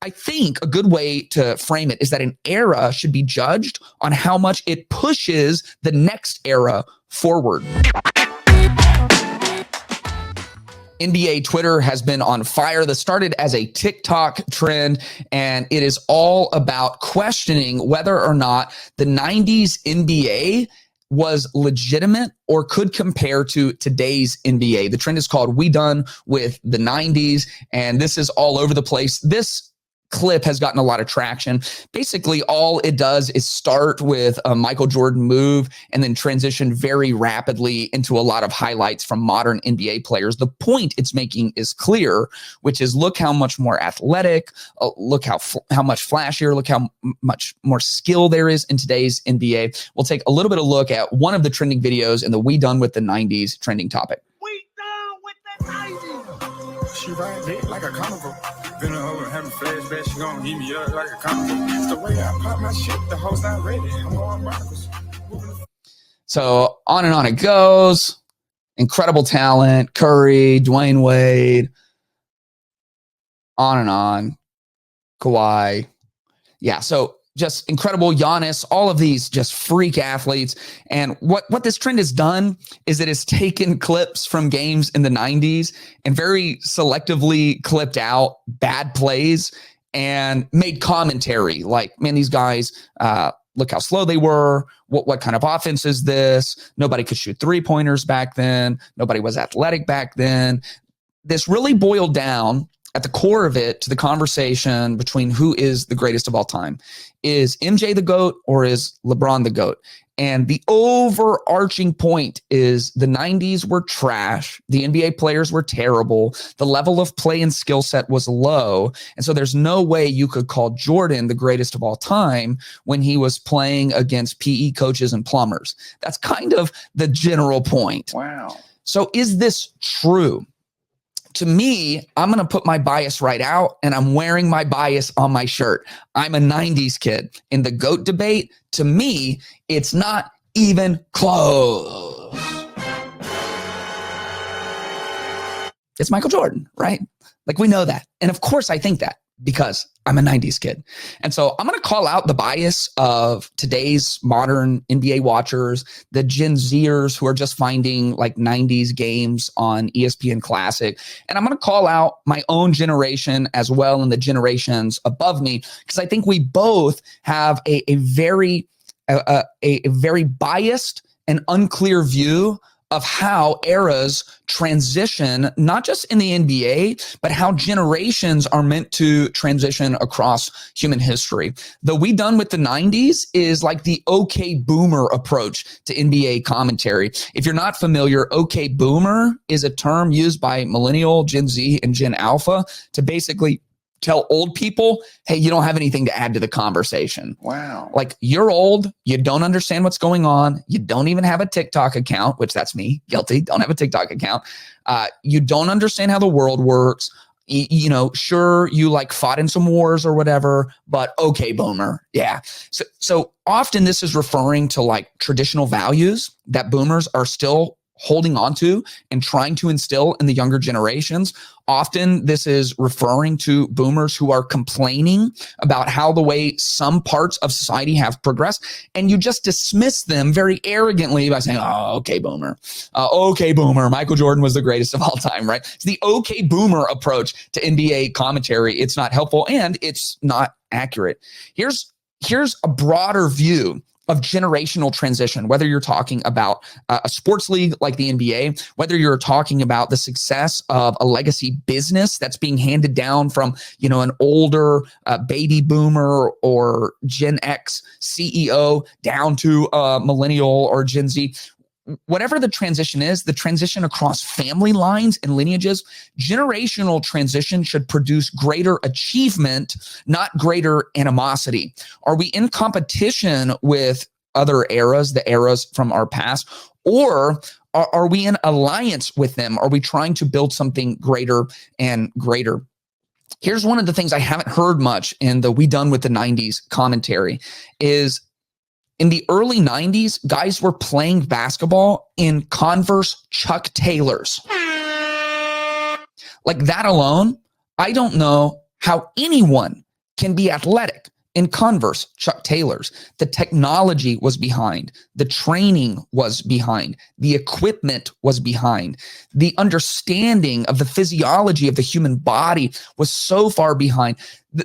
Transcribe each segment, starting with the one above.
I think a good way to frame it is that an era should be judged on how much it pushes the next era forward. NBA Twitter has been on fire. This started as a TikTok trend, and it is all about questioning whether or not the 90s NBA was legitimate or could compare to today's NBA. The trend is called We Done with the 90s, and this is all over the place. This clip has gotten a lot of traction. Basically, all it does is start with a Michael Jordan move and then transition very rapidly into a lot of highlights from modern NBA players. The point it's making is clear, which is look how much more athletic, look how much flashier, look how much more skill there is in today's NBA. We'll take a little bit of look at one of the trending videos in the We Done with the 90s trending topic. We done with the 90s. She ride dick like a carnival. Been over having flashbacks, she gon' eat me up like a carnival. It's the way I pop my shit, the hoes not ready. I'm going Broncos. So on and on it goes. Incredible talent, Curry, Dwayne Wade, on and on. Kawhi. Yeah, so just incredible. Giannis, all of these just freak athletes. And what this trend has done is it has taken clips from games in the 90s and very selectively clipped out bad plays and made commentary like, man, these guys, look how slow they were. What kind of offense is this? Nobody could shoot three-pointers back then. Nobody was athletic back then. This really boiled down at the core of it to the conversation between who is the greatest of all time. Is MJ the GOAT or is LeBron the GOAT? And the overarching point is the 90s were trash. The NBA players were terrible. The level of play and skill set was low. And so there's no way you could call Jordan the greatest of all time when he was playing against PE coaches and plumbers. That's kind of the general point. Wow. So is this true? To me, I'm going to put my bias right out, and I'm wearing my bias on my shirt. I'm a 90s kid. In the GOAT debate, to me, it's not even close. It's Michael Jordan, right? Like, we know that. And of course I think that because I'm a 90s kid. And so I'm going to call out the bias of today's modern NBA watchers, the Gen Zers who are just finding like 90s games on ESPN Classic. And I'm going to call out my own generation as well and the generations above me, because I think we both have a very biased and unclear view of how eras transition, not just in the NBA, but how generations are meant to transition across human history. The We Done with the 90s is like the OK Boomer approach to NBA commentary. If you're not familiar, OK Boomer is a term used by Millennial, Gen Z, and Gen Alpha to basically tell old people, hey, you don't have anything to add to the conversation. Wow. Like, you're old, you don't understand what's going on, you don't even have a TikTok account, which that's me, guilty, don't have a TikTok account. You don't understand how the world works. You know, sure, you like fought in some wars or whatever, but okay, boomer. Yeah. So often this is referring to like traditional values that boomers are still holding on to and trying to instill in the younger generations. Often this is referring to boomers who are complaining about how the way some parts of society have progressed, and you just dismiss them very arrogantly by saying, oh, okay, boomer. Okay, boomer. Michael Jordan was the greatest of all time, right? It's the okay, boomer approach to NBA commentary. It's not helpful and it's not accurate. Here's a broader view of generational transition, whether you're talking about a sports league like the NBA, whether you're talking about the success of a legacy business that's being handed down from, you know, an older baby boomer or Gen X CEO down to a millennial or Gen Z. Whatever the transition is, the transition across family lines and lineages, generational transition should produce greater achievement, not greater animosity. Are we in competition with other eras, the eras from our past, or are we in alliance with them? Are we trying to build something greater and greater? Here's one of the things I haven't heard much in the We Done with the 90s commentary is, in the early 90s, guys were playing basketball in Converse Chuck Taylors. Like, that alone, I don't know how anyone can be athletic. In Converse, Chuck Taylor's, the technology was behind, the training was behind, the equipment was behind, the understanding of the physiology of the human body was so far behind.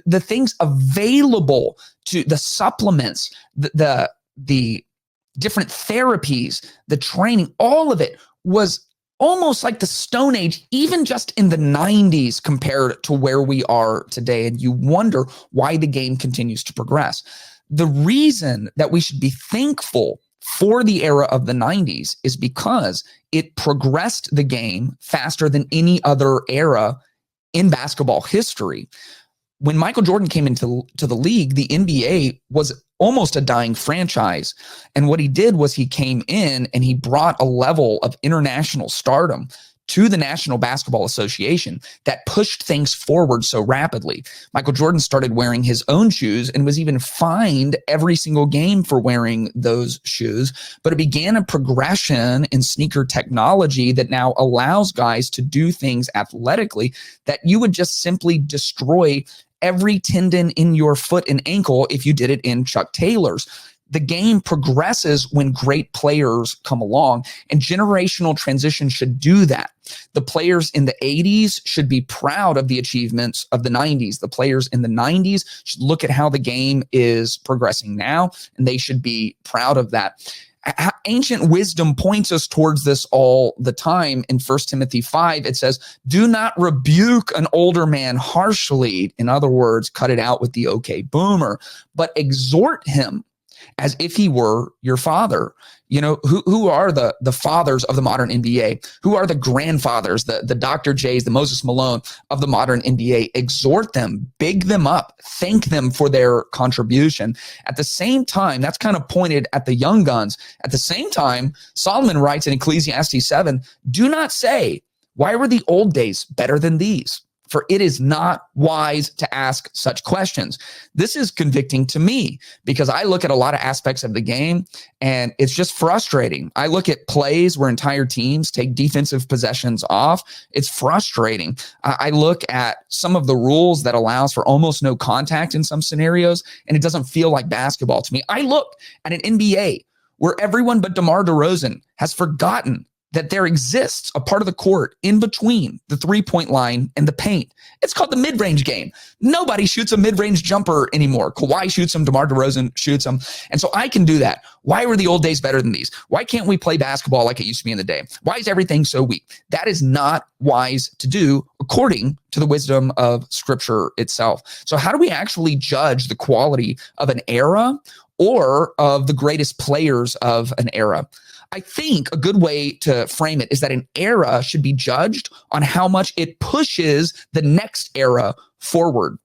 The things available to the supplements, the different therapies, the training, all of it was almost like the Stone Age, even just in the 90s compared to where we are today. And you wonder why the game continues to progress. The reason that we should be thankful for the era of the 90s is because it progressed the game faster than any other era in basketball history. When Michael Jordan came into the league, the NBA was almost a dying franchise. And what he did was he came in and he brought a level of international stardom to the National Basketball Association that pushed things forward so rapidly. Michael Jordan started wearing his own shoes and was even fined every single game for wearing those shoes. But it began a progression in sneaker technology that now allows guys to do things athletically that you would just simply destroy every tendon in your foot and ankle if you did it in Chuck Taylor's. The game progresses when great players come along, and generational transition should do that. The players in the 80s should be proud of the achievements of the 90s. The players in the 90s should look at how the game is progressing now, and they should be proud of that. Ancient wisdom points us towards this all the time. In 1 Timothy 5, it says, do not rebuke an older man harshly. In other words, cut it out with the okay boomer, but exhort him as if he were your father. You know, who are the fathers of the modern NBA? Who are the grandfathers, the Dr. J's, the Moses Malone of the modern NBA? Exhort them, big them up, thank them for their contribution. At the same time, that's kind of pointed at the young guns. At the same time, Solomon writes in Ecclesiastes 7, do not say, why were the old days better than these? For it is not wise to ask such questions. This is convicting to me because I look at a lot of aspects of the game and it's just frustrating. I look at plays where entire teams take defensive possessions off. It's frustrating. I look at some of the rules that allows for almost no contact in some scenarios, and it doesn't feel like basketball to me. I look at an NBA where everyone but DeMar DeRozan has forgotten that there exists a part of the court in between the three-point line and the paint. It's called the mid-range game. Nobody shoots a mid-range jumper anymore. Kawhi shoots them, DeMar DeRozan shoots them. And so I can do that. Why were the old days better than these? Why can't we play basketball like it used to be in the day? Why is everything so weak? That is not wise to do according to the wisdom of Scripture itself. So how do we actually judge the quality of an era or of the greatest players of an era? I think a good way to frame it is that an era should be judged on how much it pushes the next era forward.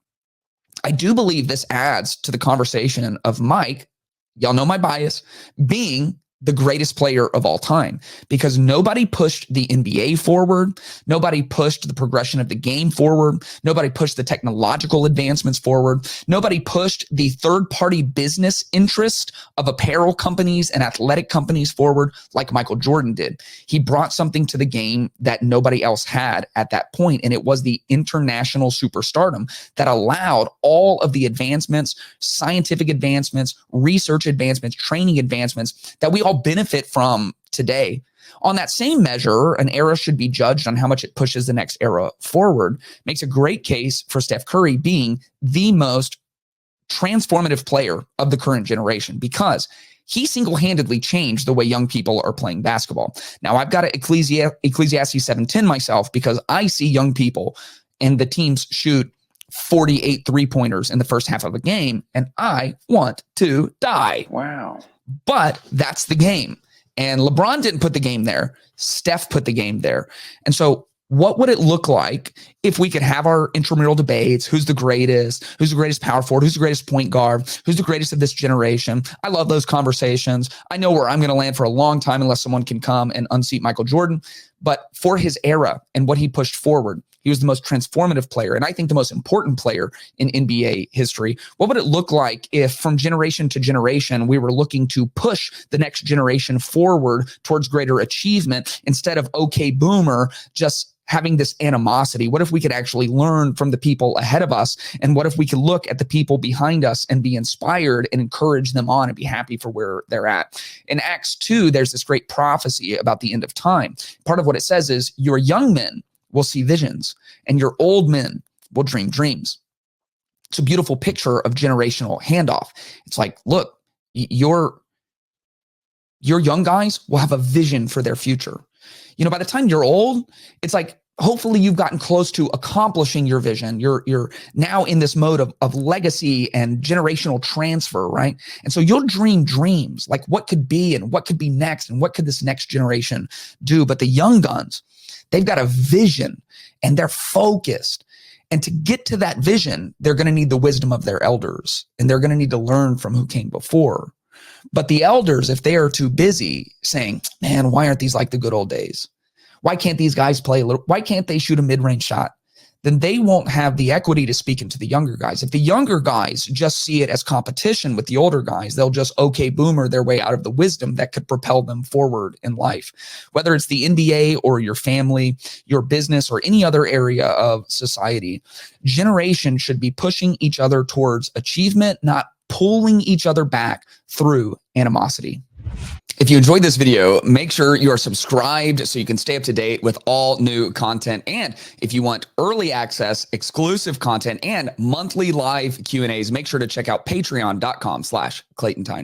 I do believe this adds to the conversation of Mike, y'all know my bias, being the greatest player of all time, because nobody pushed the NBA forward. Nobody pushed the progression of the game forward. Nobody pushed the technological advancements forward. Nobody pushed the third-party business interest of apparel companies and athletic companies forward like Michael Jordan did. He brought something to the game that nobody else had at that point, and it was the international superstardom that allowed all of the advancements, scientific advancements, research advancements, training advancements that we all benefit from today. On that same measure, an era should be judged on how much it pushes the next era forward. Makes a great case for Steph Curry being the most transformative player of the current generation because he single-handedly changed the way young people are playing basketball. Now, I've got to Ecclesiastes 7:10 myself because I see young people and the teams shoot 48 three-pointers in the first half of a game, and I want to die. Wow. But that's the game. And LeBron didn't put the game there. Steph put the game there. And so what would it look like if we could have our intramural debates? Who's the greatest? Who's the greatest power forward? Who's the greatest point guard? Who's the greatest of this generation? I love those conversations. I know where I'm going to land for a long time unless someone can come and unseat Michael Jordan. But for his era and what he pushed forward, he was the most transformative player, and I think the most important player in NBA history. What would it look like if from generation to generation, we were looking to push the next generation forward towards greater achievement instead of, okay, boomer, just having this animosity? What if we could actually learn from the people ahead of us? And what if we could look at the people behind us and be inspired and encourage them on and be happy for where they're at? In Acts 2, there's this great prophecy about the end of time. Part of what it says is your young men will see visions and your old men will dream dreams. It's a beautiful picture of generational handoff. It's like, look, your young guys will have a vision for their future. You know, by the time you're old, it's like, hopefully you've gotten close to accomplishing your vision. You're now in this mode of legacy and generational transfer, right? And so you'll dream dreams like what could be and what could be next and what could this next generation do. But the young guns, they've got a vision and they're focused. And to get to that vision, they're going to need the wisdom of their elders, and they're going to need to learn from who came before. But the elders, if they are too busy saying, man, why aren't these like the good old days? Why can't these guys play a little? Why can't they shoot a mid-range shot? Then they won't have the equity to speak into the younger guys. If the younger guys just see it as competition with the older guys, they'll just okay boomer their way out of the wisdom that could propel them forward in life. Whether it's the NBA or your family, your business, or any other area of society, generations should be pushing each other towards achievement, not pulling each other back through animosity. If you enjoyed this video, make sure you are subscribed so you can stay up to date with all new content. And if you want early access, exclusive content, and monthly live Q&As, make sure to check out patreon.com/ClaytonTyner.